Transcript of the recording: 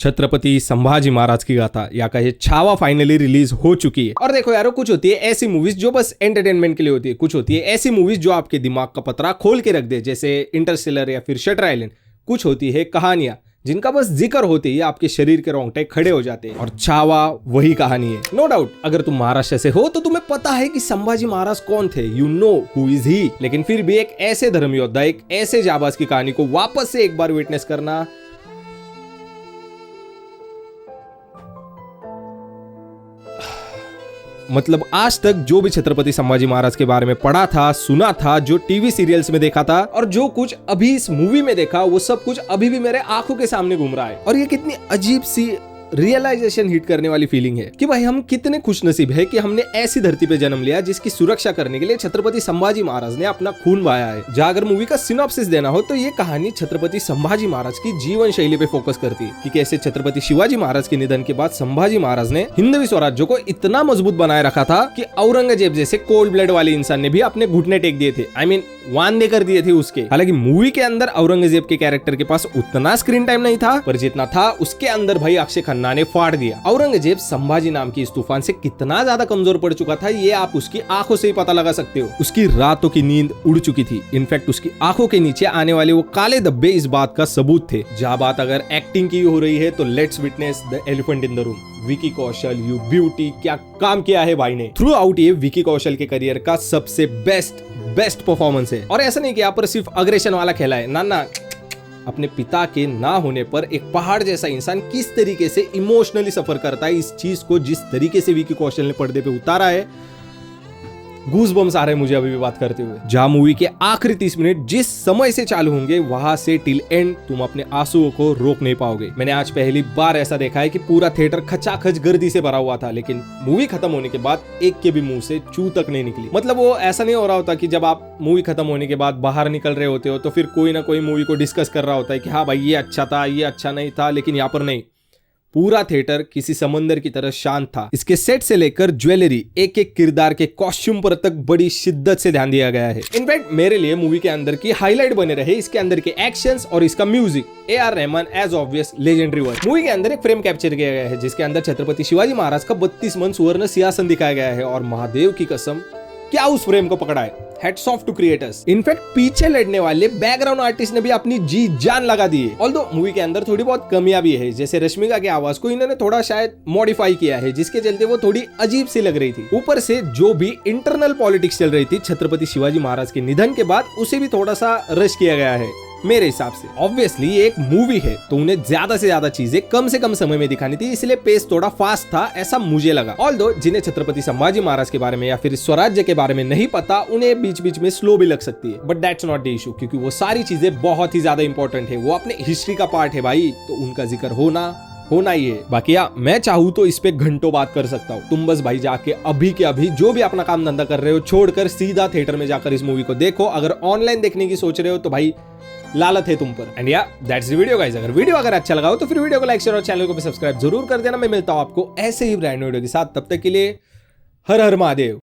छत्रपति संभाजी महाराज की गाथा या कहे छावा फाइनली रिलीज हो चुकी है। और देखो यारो, कुछ होती है ऐसी मूवीज जो बस एंटरटेनमेंट के लिए होती है, कुछ होती है ऐसी मूवीज जो आपके दिमाग का पतरा खोल के रख दे, जैसे इंटरस्टेलर या फिर शटर आइलैंड। कुछ होती है कहानियां जिनका बस जिक्र होते ही आपके शरीर के रोंगटे खड़े हो जाते हैं, और छावा वही कहानी है। नो डाउट, अगर तुम महाराष्ट्र से हो तो तुम्हें पता है कि संभाजी महाराज कौन थे, you know who is he. लेकिन फिर भी एक ऐसे धर्म योद्धा, एक ऐसे जाबाज की कहानी को वापस से एक बार विटनेस करना मतलब आज तक जो भी छत्रपति संभाजी महाराज के बारे में पढ़ा था, सुना था, जो टीवी सीरियल्स में देखा था और जो कुछ अभी इस मूवी में देखा, वो सब कुछ अभी भी मेरे आंखों के सामने घूम रहा है। और ये कितनी अजीब सी रियलाइजेशन हिट करने वाली फीलिंग है कि भाई हम कितने खुशनसीब है कि हमने ऐसी धरती पे जन्म लिया जिसकी सुरक्षा करने के लिए छत्रपति संभाजी महाराज ने अपना खून बहाया है। जहाँ अगर मूवी का सिनॉप्सिस देना हो तो ये कहानी छत्रपति संभाजी महाराज की जीवन शैली पे फोकस करती है कि कैसे छत्रपति शिवाजी महाराज के निधन के बाद संभाजी महाराज ने हिंदवी स्वराज्य को इतना मजबूत बनाए रखा था कि औरंगजेब जैसे कोल्ड ब्लड वाले इंसान ने भी अपने घुटने टेक दिए थे, आई मीन वान देकर दिए थे उसके। हालांकि मूवी के अंदर औरंगजेब के कैरेक्टर के पास उतना स्क्रीन टाइम नहीं था, पर जितना था उसके अंदर भाई अक्षय खन्ना ने फाड़ दिया। औरंगजेब संभाजी नाम की इस तूफान से कितना ज्यादा कमजोर पड़ चुका था ये आप उसकी आंखों से ही पता लगा सकते हो। उसकी रातों की नींद उड़ चुकी थी। इनफैक्ट उसकी आंखों के नीचे आने वाले वो काले धब्बे इस बात का सबूत थे। जहाँ बात अगर एक्टिंग की हो रही है तो let's witness the elephant in the room. Vicky Kaushal, you beauty, क्या काम किया है भाई ने। थ्रू आउट ये विकी कौशल के करियर का सबसे बेस्ट परफॉर्मेंस है। और ऐसा नहीं कि यहाँ पर सिर्फ अग्रेशन वाला खेला है, ना, अपने पिता के ना होने पर एक पहाड़ जैसा इंसान किस तरीके से इमोशनली सफर करता है, इस चीज को जिस तरीके से विकी कौशल ने पर्दे पे उतारा है, गूज बम्स आ रहे हैं मुझे अभी भी बात करते हुए। जहां मूवी के आखिरी 30 मिनट जिस समय से चालू होंगे वहां से टिल एंड तुम अपने आंसुओं को रोक नहीं पाओगे। मैंने आज पहली बार ऐसा देखा है कि पूरा थिएटर खचाखच गर्दी से भरा हुआ था, लेकिन मूवी खत्म होने के बाद एक के भी मुंह से चू तक नहीं निकली। मतलब वो ऐसा नहीं हो रहा होता कि जब आप मूवी खत्म होने के बाद बाहर निकल रहे होते हो तो फिर कोई ना कोई मूवी को डिस्कस कर रहा होता है कि हाँ भाई ये अच्छा था, ये अच्छा नहीं था, लेकिन यहाँ पर नहीं। पूरा थिएटर किसी समंदर की तरह शांत था। इसके सेट से लेकर ज्वेलरी, एक एक किरदार के कॉस्ट्यूम पर तक बड़ी शिद्दत से ध्यान दिया गया है। इनफैक्ट मेरे लिए मूवी के अंदर की हाईलाइट बने रहे इसके अंदर के एक्शंस और इसका music. AR Rahman as obvious legendary work. Movie के अंदर एक फ्रेम कैप्चर किया गया है जिसके अंदर छत्रपति शिवाजी महाराज का 32 मन सुवर्ण सिंहासन दिखाया गया है, और महादेव की कसम क्या उस फ्रेम को पकड़ा है। Hats off to creators। In fact पीछे लड़ने वाले बैकग्राउंड आर्टिस्ट ने भी अपनी जी जान लगा दी है। ऑल्दो मूवी के अंदर थोड़ी बहुत कमियां भी है, जैसे रश्मिका की आवाज को इन्होंने थोड़ा शायद मॉडिफाई किया है, जिसके चलते वो थोड़ी अजीब सी लग रही थी। ऊपर से जो भी इंटरनल पॉलिटिक्स चल रही थी छत्रपति शिवाजी महाराज के निधन के बाद, उसे भी थोड़ा सा रश किया गया है मेरे हिसाब से। ऑब्वियसली ये एक मूवी है तो उन्हें ज्यादा से ज्यादा चीजें कम से कम समय में दिखानी थी, इसलिए पेस थोड़ा फास्ट था ऐसा मुझे लगा। ऑल्दो जिन्हें छत्रपति संभाजी महाराज के बारे में या फिर स्वराज्य के बारे में नहीं पता, उन्हें बीच बीच में स्लो भी लग सकती है, but that's not the issue, क्योंकि वो सारी चीजें बहुत ही ज्यादा इंपॉर्टेंट है। वो अपने हिस्ट्री का पार्ट है भाई, तो उनका जिक्र होना ही है। बाकी मैं चाहूँ तो इस पे घंटों बात कर सकता हूँ। तुम बस भाई जाके अभी के अभी जो भी अपना काम धंधा कर रहे हो छोड़कर सीधा थिएटर में जाकर इस मूवी को देखो। अगर ऑनलाइन देखने की सोच रहे हो तो भाई लालत है तुम पर। एंड या दैट्स द वीडियो गाइस। अगर वीडियो अगर लगा हो तो फिर वीडियो को लाइक शेयर और चैनल को भी सब्सक्राइब जरूर कर देना। मैं मिलता हूँ आपको ऐसे ही ब्रांड वीडियो के साथ, तब तक के लिए हर हर महादेव।